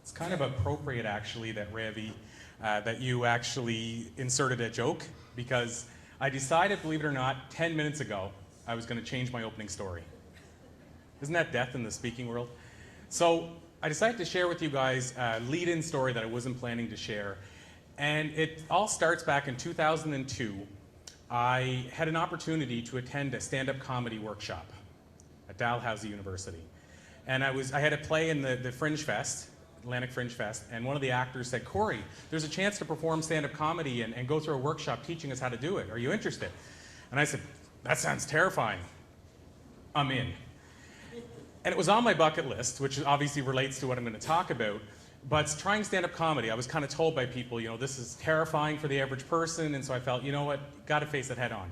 It's kind of appropriate, actually, that Ravi, that you actually inserted a joke, because I decided, believe it or not, 10 minutes ago, I was going to change my opening story. Isn't that death in the speaking world? So I decided to share with you guys a lead-in story that I wasn't planning to share. And it all starts back in 2002. I had an opportunity to attend a stand-up comedy workshop at Dalhousie University. And I had a play in the Fringe Fest, Atlantic Fringe Fest, and one of the actors said, "Corey, there's a chance to perform stand-up comedy and go through a workshop teaching us how to do it. Are you interested?" And I said, "That sounds terrifying. I'm in." And it was on my bucket list, which obviously relates to what I'm going to talk about. But trying stand-up comedy, I was kind of told by people, you know, this is terrifying for the average person, and so I felt, you know what, got to face it head on.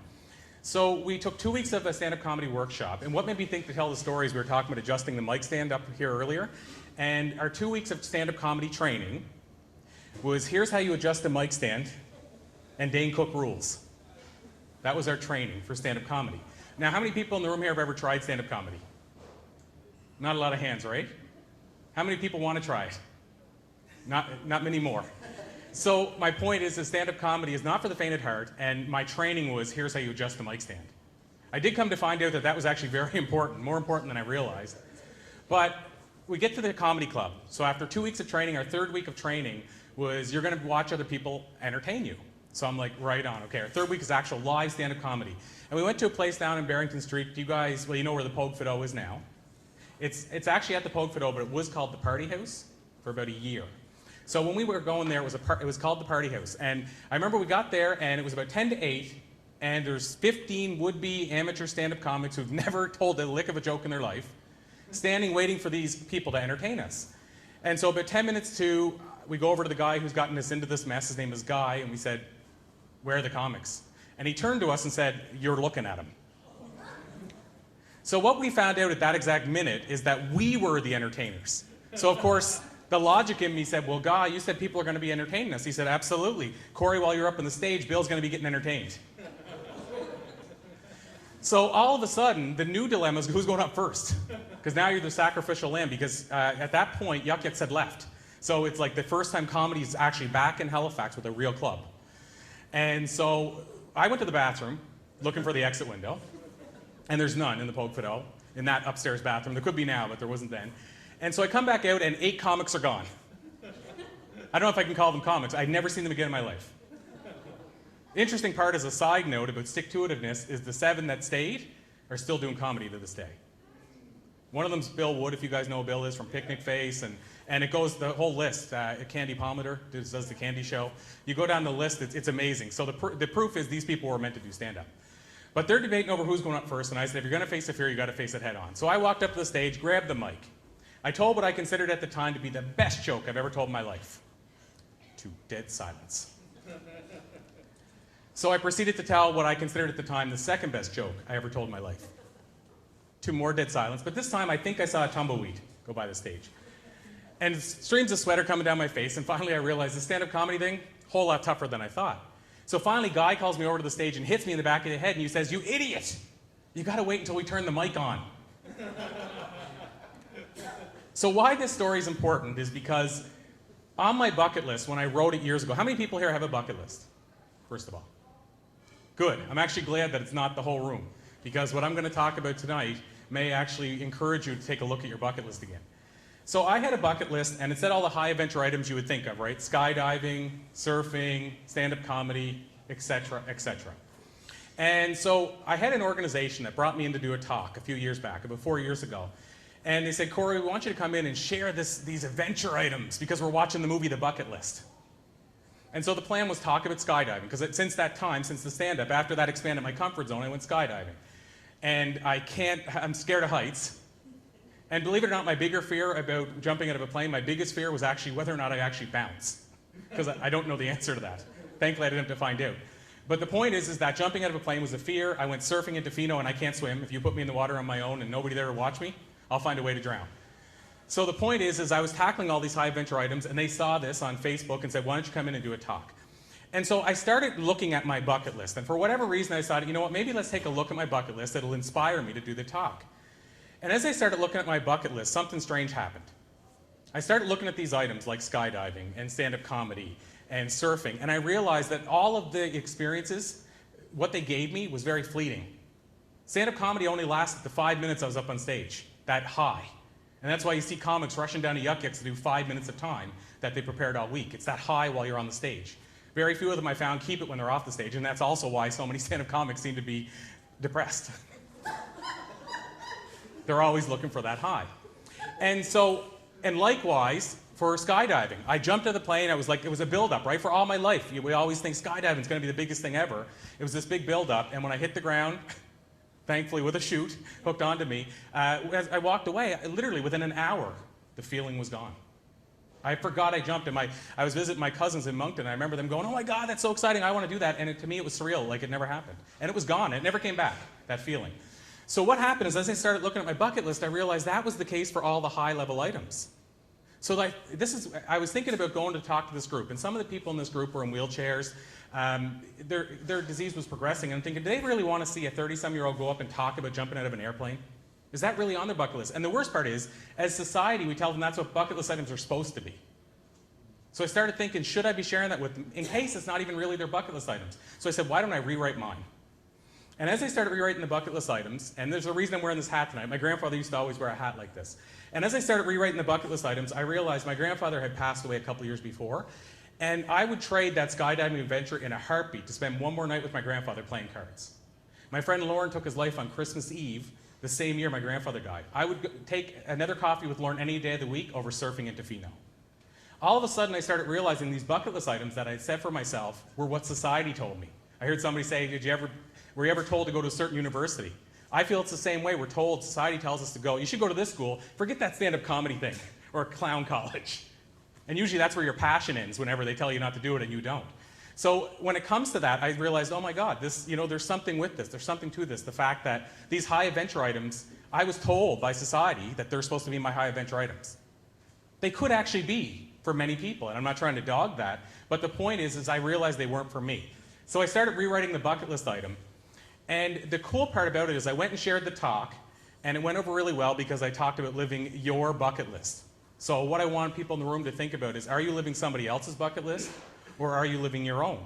So we took 2 weeks of a stand-up comedy workshop, and what made me think to tell the stories, we were talking about adjusting the mic stand up here earlier, and our 2 weeks of stand-up comedy training was, here's how you adjust a mic stand, and Dane Cook rules. That was our training for stand-up comedy. Now, how many people in the room here have ever tried stand-up comedy? Not a lot of hands, right? How many people want to try it? Not many more. So my point is that stand-up comedy is not for the faint at heart, and my training was, here's how you adjust the mic stand. I did come to find out that that was actually very important, more important than I realized. But we get to the comedy club. So after 2 weeks of training, our third week of training was, you're going to watch other people entertain you. So I'm like, right on. Okay, our third week is actual live stand-up comedy. And we went to a place down in Barrington Street. You guys, well, you know where the Pogue Fido is now. It's actually at the Pogue Fido, but it was called the Party House for about a year. So when we were going there, it was called the Party House. And I remember we got there, and it was about 10 to 8, and there's 15 would-be amateur stand-up comics who've never told a lick of a joke in their life, standing waiting for these people to entertain us. And so about 10 minutes to, we go over to the guy who's gotten us into this mess. His name is Guy, and we said, "Where are the comics?" And he turned to us and said, "You're looking at them." So what we found out at that exact minute is that we were the entertainers. So of course, the logic in me said, "Well, Guy, you said people are going to be entertaining us." He said, "Absolutely. Corey, while you're up on the stage, Bill's going to be getting entertained." So all of a sudden, the new dilemma is who's going up first? Because now you're the sacrificial lamb, because at that point, Yuck Yucks had left. So it's like the first time comedy is actually back in Halifax with a real club. And so I went to the bathroom looking for the exit window, and there's none in the Pogue Fido, in that upstairs bathroom. There could be now, but there wasn't then. And so I come back out, and 8 comics are gone. I don't know if I can call them comics. I'd never seen them again in my life. The interesting part, as a side note about stick-to-itiveness, is the 7 that stayed are still doing comedy to this day. One of them's Bill Wood, if you guys know who Bill is, from Picnic Face, and it goes the whole list. Candy Palmater does the Candy Show. You go down the list, it's amazing. So the proof is these people were meant to do stand-up. But they're debating over who's going up first, and I said, if you're going to face a fear, you got to face it head on. So I walked up to the stage, grabbed the mic. I told what I considered at the time to be the best joke I've ever told in my life. To dead silence. So I proceeded to tell what I considered at the time the second best joke I ever told in my life. To more dead silence, but this time I think I saw a tumbleweed go by the stage. And streams of sweat are coming down my face, and finally I realized the stand-up comedy thing, a whole lot tougher than I thought. So finally, Guy calls me over to the stage and hits me in the back of the head, and he says, "You idiot! You got to wait until we turn the mic on." So why this story is important is because on my bucket list, when I wrote it years ago, how many people here have a bucket list, first of all? Good. I'm actually glad that it's not the whole room, because what I'm going to talk about tonight may actually encourage you to take a look at your bucket list again. So I had a bucket list, and it said all the high-adventure items you would think of, right? Skydiving, surfing, stand-up comedy, etc., etc. And so I had an organization that brought me in to do a talk a few years back, about 4 years ago. And they said, "Corey, we want you to come in and share these adventure items because we're watching the movie The Bucket List." And so the plan was talk about skydiving, because since that time, since the stand-up, after that expanded my comfort zone, I went skydiving. And I'm scared of heights. And believe it or not, my bigger fear about jumping out of a plane, my biggest fear was actually whether or not I actually bounce. Because I don't know the answer to that. Thankfully, I didn't have to find out. But the point is that jumping out of a plane was a fear. I went surfing in Tofino, and I can't swim. If you put me in the water on my own and nobody there to watch me, I'll find a way to drown. So the point is I was tackling all these high-adventure items, and they saw this on Facebook and said, "Why don't you come in and do a talk?" And so I started looking at my bucket list, and for whatever reason I decided, you know what, maybe let's take a look at my bucket list. It'll inspire me to do the talk. And as I started looking at my bucket list, something strange happened. I started looking at these items like skydiving and stand-up comedy and surfing, and I realized that all of the experiences, what they gave me was very fleeting. Stand-up comedy only lasted the 5 minutes I was up on stage, that high. And that's why you see comics rushing down to Yuck Yucks to do 5 minutes of time that they prepared all week. It's that high while you're on the stage. Very few of them I found keep it when they're off the stage, and that's also why so many stand-up comics seem to be depressed. They're always looking for that high. And likewise, for skydiving, I jumped out of the plane. I was like, it was a build-up, right? For all my life, we always think skydiving is going to be the biggest thing ever. It was this big build-up, and when I hit the ground, thankfully with a chute hooked onto me, as I walked away, literally within an hour, the feeling was gone. I forgot I jumped, and I was visiting my cousins in Moncton, and I remember them going, oh my God, that's so exciting, I want to do that, and to me it was surreal, like it never happened. And it was gone, it never came back, that feeling. So what happened is, as I started looking at my bucket list, I realized that was the case for all the high-level items. So I was thinking about going to talk to this group, and some of the people in this group were in wheelchairs. Their disease was progressing, and I'm thinking, do they really want to see a 30-some-year-old go up and talk about jumping out of an airplane? Is that really on their bucket list? And the worst part is, as society, we tell them that's what bucket list items are supposed to be. So I started thinking, should I be sharing that with them, in case it's not even really their bucket list items? So I said, why don't I rewrite mine? And as I started rewriting the bucket list items, and there's a reason I'm wearing this hat tonight. My grandfather used to always wear a hat like this. And as I started rewriting the bucket list items, I realized my grandfather had passed away a couple years before, and I would trade that skydiving adventure in a heartbeat to spend one more night with my grandfather playing cards. My friend Lauren took his life on Christmas Eve, the same year my grandfather died. I would take another coffee with Lauren any day of the week over surfing in Tofino. All of a sudden, I started realizing these bucket list items that I set for myself were what society told me. I heard somebody say, were you ever told to go to a certain university? I feel it's the same way. We're told, society tells us to go, you should go to this school, forget that stand-up comedy thing, or clown college. And usually that's where your passion ends, whenever they tell you not to do it and you don't. So when it comes to that, I realized, oh my God, there's something with this, there's something to this. The fact that these high adventure items, I was told by society that they're supposed to be my high adventure items. They could actually be for many people, and I'm not trying to dog that, but the point is I realized they weren't for me. So I started rewriting the bucket list item. And the cool part about it is I went and shared the talk, and it went over really well because I talked about living your bucket list. So what I want people in the room to think about is, are you living somebody else's bucket list, or are you living your own?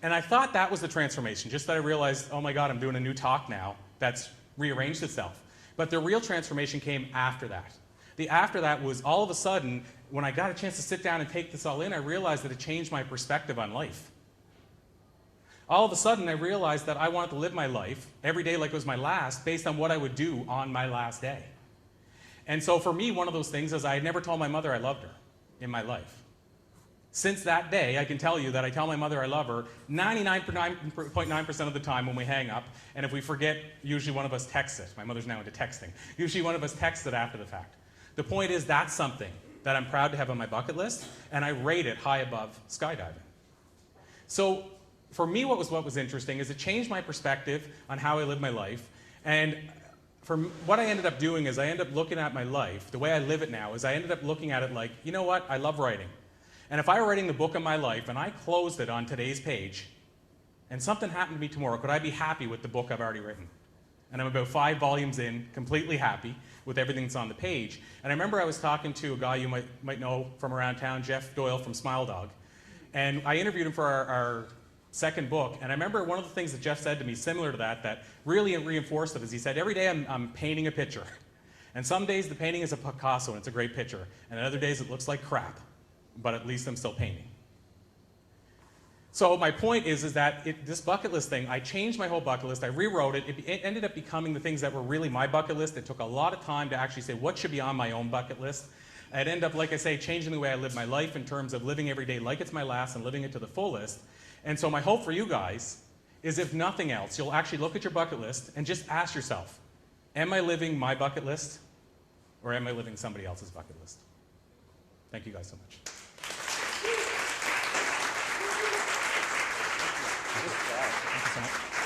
And I thought that was the transformation, just that I realized, oh my God, I'm doing a new talk now that's rearranged itself. But the real transformation came after that. The after that was all of a sudden, when I got a chance to sit down and take this all in, I realized that it changed my perspective on life. All of a sudden, I realized that I wanted to live my life every day like it was my last, based on what I would do on my last day. And so for me, one of those things is I had never told my mother I loved her in my life. Since that day, I can tell you that I tell my mother I love her 99.9% of the time when we hang up, and if we forget, usually one of us texts it. My mother's now into texting. Usually one of us texts it after the fact. The point is, that's something that I'm proud to have on my bucket list, and I rate it high above skydiving. So for me, what was interesting is it changed my perspective on how I live my life. And what I ended up doing is I ended up looking at my life, the way I live it now, is I ended up looking at it like, you know what, I love writing. And if I were writing the book of my life and I closed it on today's page, and something happened to me tomorrow, could I be happy with the book I've already written? And I'm about 5 volumes in, completely happy with everything that's on the page. And I remember I was talking to a guy you might know from around town, Jeff Doyle from Smile Dog. And I interviewed him for our second book, and I remember one of the things that Jeff said to me similar to that really reinforced it, is he said, every day I'm painting a picture. And some days the painting is a Picasso and it's a great picture, and other days it looks like crap, but at least I'm still painting. So my point is that this bucket list thing, I changed my whole bucket list, I rewrote it, it ended up becoming the things that were really my bucket list. It took a lot of time to actually say what should be on my own bucket list. It ended up, like I say, changing the way I live my life in terms of living every day like it's my last and living it to the fullest. And so my hope for you guys is, if nothing else, you'll actually look at your bucket list and just ask yourself, am I living my bucket list, or am I living somebody else's bucket list? Thank you guys so much. Thank you so much.